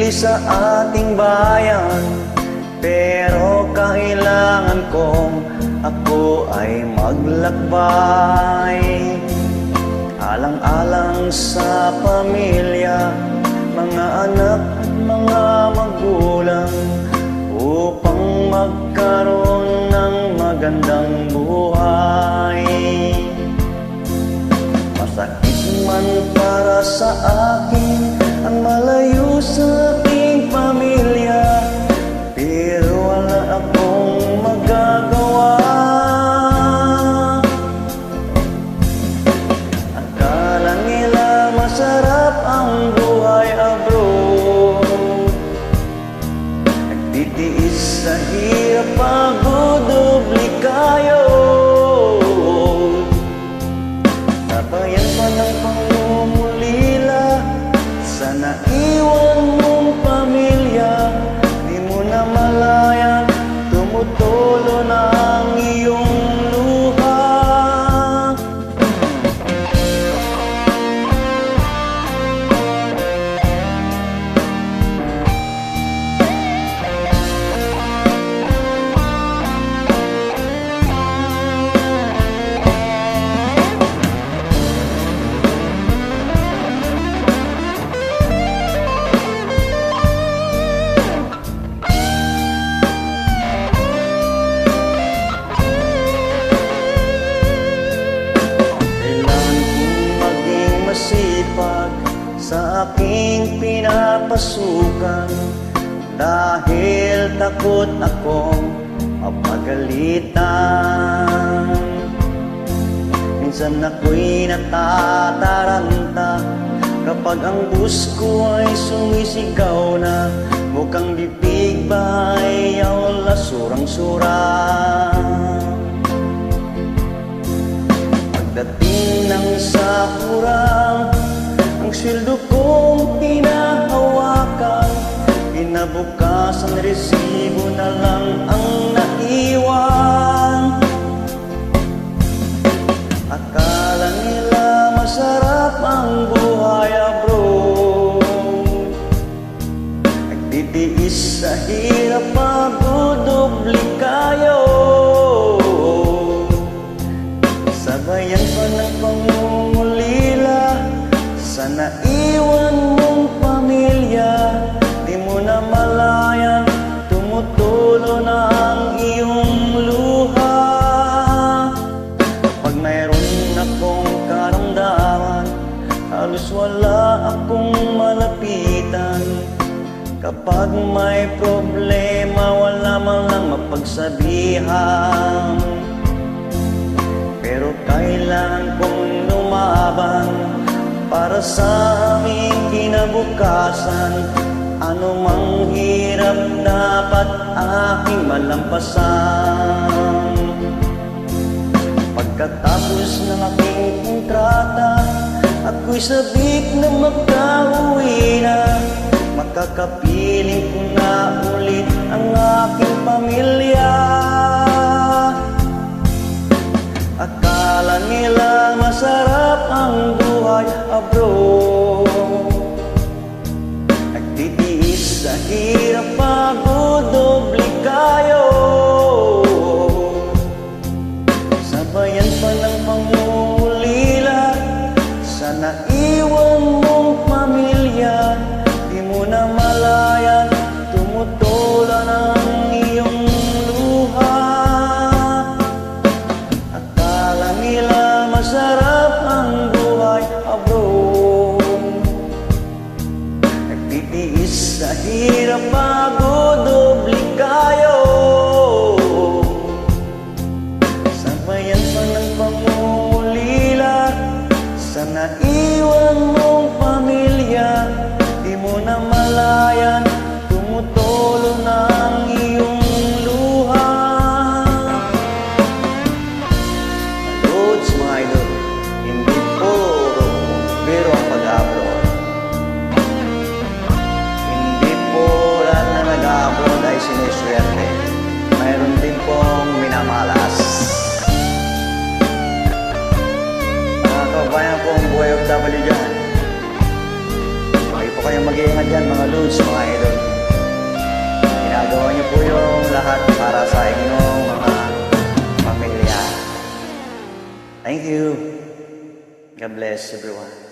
sa ating bayan, pero kailangan kong ako ay maglakbay. Alang-alang sa pamilya, mga anak at mga magulang, upang magkaroon ng magandang buhay. Masakit man para sa akin ang malayo sa aking pamilya, pero wala akong magagawa. Akala nila masarap ang buhay abroad, nagtitiis sa hirap, pagod, obligado. Sabayan pa ng pangungulila sa naiwan mong pamilya. Di mo na malayan, tumutulo na ang iyong luha. Sa aking pinapasukan, dahil takot akong mapagalitan. Minsan ako'y natataranta kapag ang bus ko ay sumisigaw na, mukhang bibig ba ay awla surang-surang. Pagdating ng sahurang, ang sweldo kong pinahawakan, kinabukasan resibo na lang ang naiwan. Akala nila masarap ang buhay abroad, nagtitiis sa hirap, pagod, obligado. Sabayan pa ng pangungulila sa naiwan mong pamilya. Di mo na malayan, tumutulo na ang iyong luha. Kapag mayroon akong karamdaman, halos wala akong malapitan. Kapag may problema, wala man lang mapagsabihan. Pero kailangan kong lumaban para sa aming kinabukasan. Ano mang hirap dapat aking malampasan. Pagkatapos ng aking kontrata, ako'y sabik na magka-uwi na. Makakapiling ko na ulit ang aking pamilya. Akala nila masarap ang buhay abroad, nagtitiis sa hirap, pagod, obligado. Sabayan pa ng pangungulila sa naiwan mong pamilya. Di mo na malayan, tumutulan ang iyong luha. Masarap ang buhay abroad, nagtitiis sa hirap, pagod, obligado. Sabayan pa ng pangungulila sa naiwan mong pamilya. Di mo na malayan, tumutulo na ang iyong luha. Hindi po biro ang pag-abroad. Hindi po lahat na nag-abroad ay siniswerte. Mayroon din pong minamalas. Mga kabayan pong buhay OFW dyan, huwag po kayong kaligayahan dyan mga lods, mga idol. Ginagawa niyo po yung lahat para sa inyong mga pamilya. Thank you. God bless everyone.